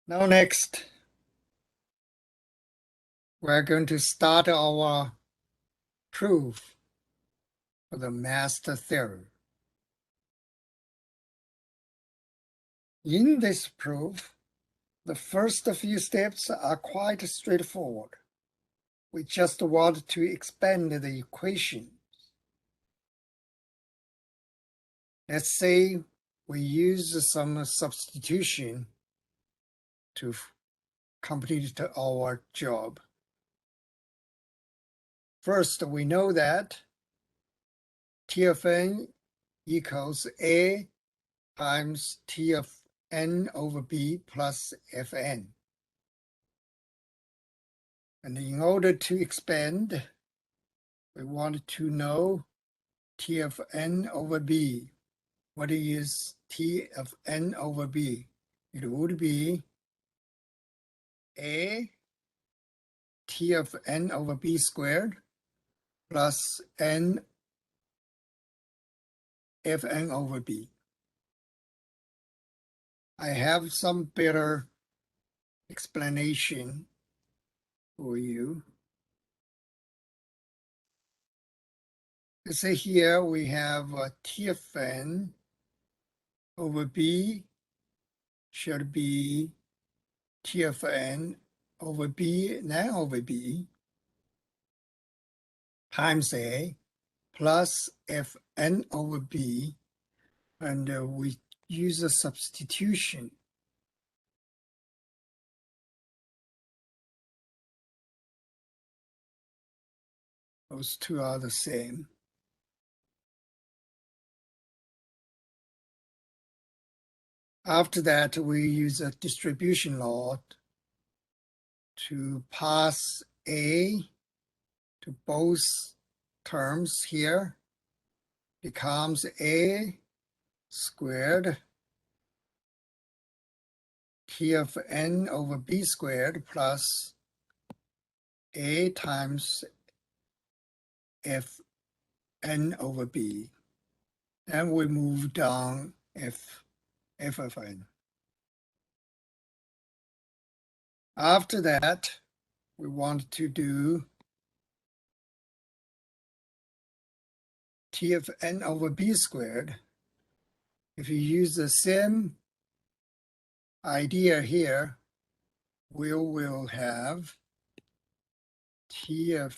Now next, we're going to start our proof for the Master Theorem. In this proof, the first few steps are quite straightforward. We just want to expand the equation. Let's say we use some substitution to complete our job. First, we know that T of n equals A times T of n over B plus Fn. And in order to expand, we want to know T of n over B. What is T of n over B? It would be A T of n over B squared plus n Fn over B. I have some better explanation for you. Let's say here we have T of n over B should be T of n over B then over B times A plus Fn over B, and we use a substitution. Those two are the same. After that, we use a distribution law to pass A to both terms here. Becomes A squared T of n over B squared plus A times Fn over B. Then we move down f of n. After that, we want to do T of n over B squared. If you use the same idea here, we will have T of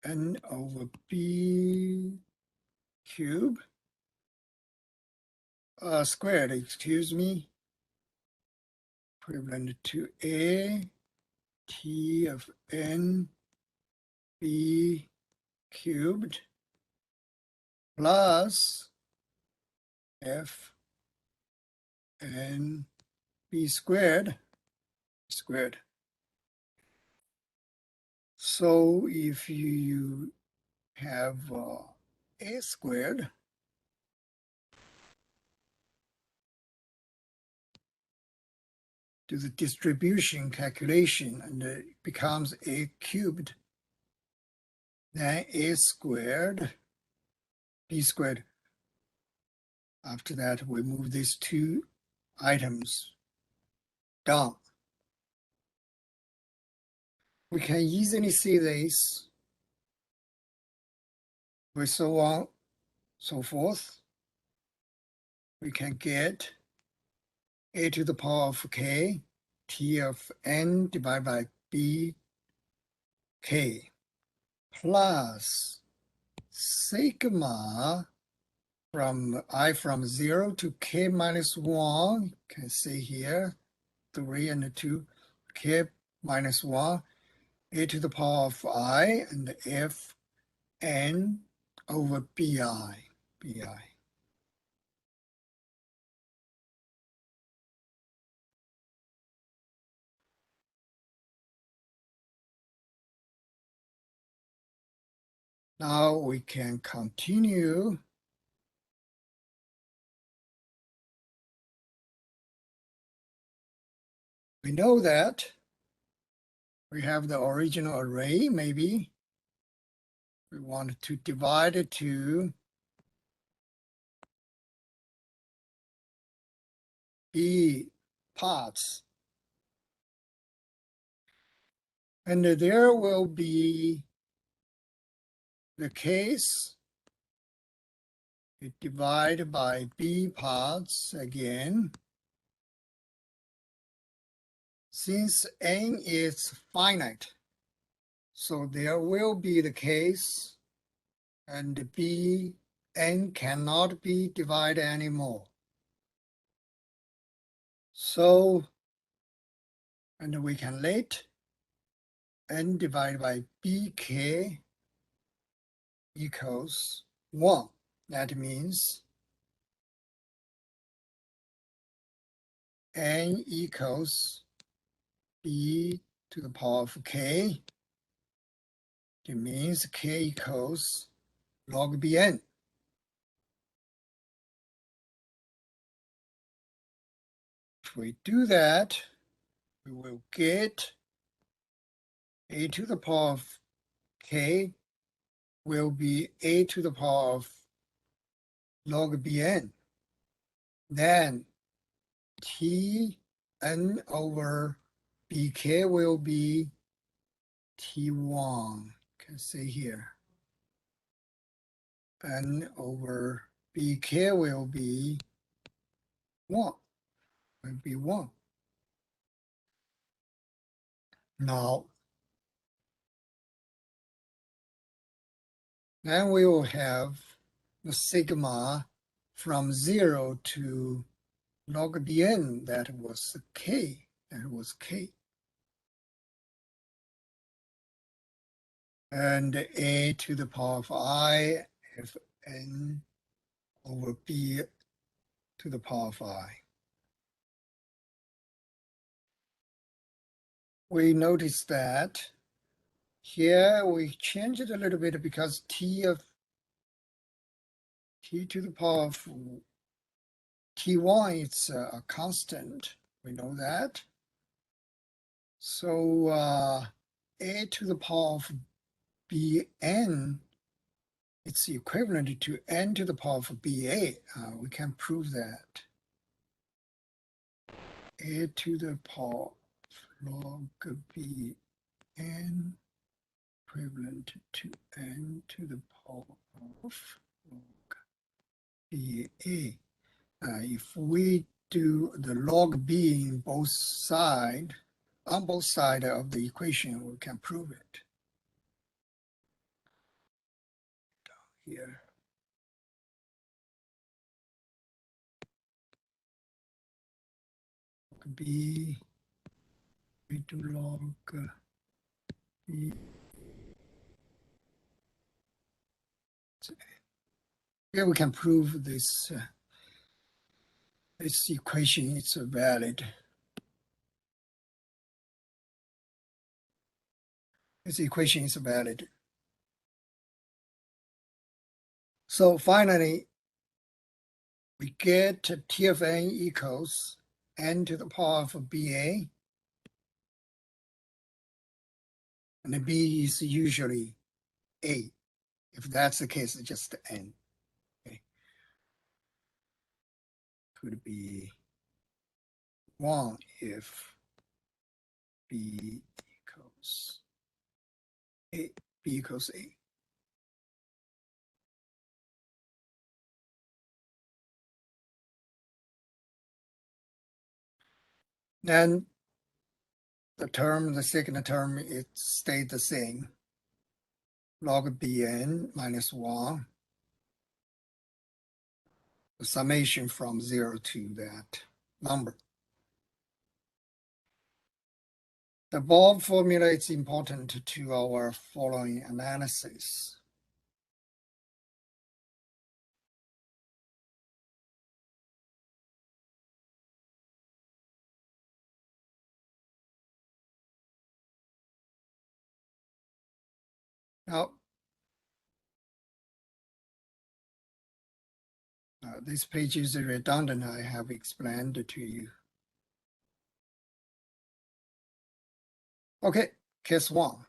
n over B cube squared, excuse me, equivalent to A T of n B cubed plus F n B squared. So if you have A squared, do the distribution calculation, and it becomes A cubed, then A squared, B squared. After that, we move these two items down. We can easily see this with so on, so forth. We can get A to the power of k, T of n divided by B k plus sigma from I from 0 to k minus 1, you can see here, 3 and 2, k minus 1, A to the power of I and F n over bi. Now we can continue. We know that we have the original array, maybe. We want to divide it to B parts. And there will be the case divided by b parts again. Since n is finite, so there will be the case and n cannot be divided anymore. So, and we can let n divided by bk equals 1. That means n equals b to the power of k. It means k equals log bn. If we do that, we will get a to the power of k will be a to the power of log bn. Then Tn over bk will be T1. You can see here. N over bk will be 1. Will be 1. Now, then we will have the sigma from 0 to log bn, that was k. That was k. And a to the power of I if n over b to the power of I. We notice that here we change it a little bit because t to the power of T1 is a constant. We know that. So a to the power of bn, it's equivalent to n to the power of ba. We can prove that. A to the power of log bn equivalent to n to the power of log ba. If we do the log b in both sides, on both sides of the equation, we can prove it. Here. B, we do log b. Here we can prove this this equation is valid. This equation is valid. So finally, we get T of n equals n to the power of ba, and the b is usually a. If that's the case, it's just n. Okay. Could be 1 if b equals a. B equals a. Then the second term, it stayed the same. Log bn minus 1. The summation from 0 to that number. The above formula is important to our following analysis. Now, this page is redundant. I have explained it to you. Okay, case 1.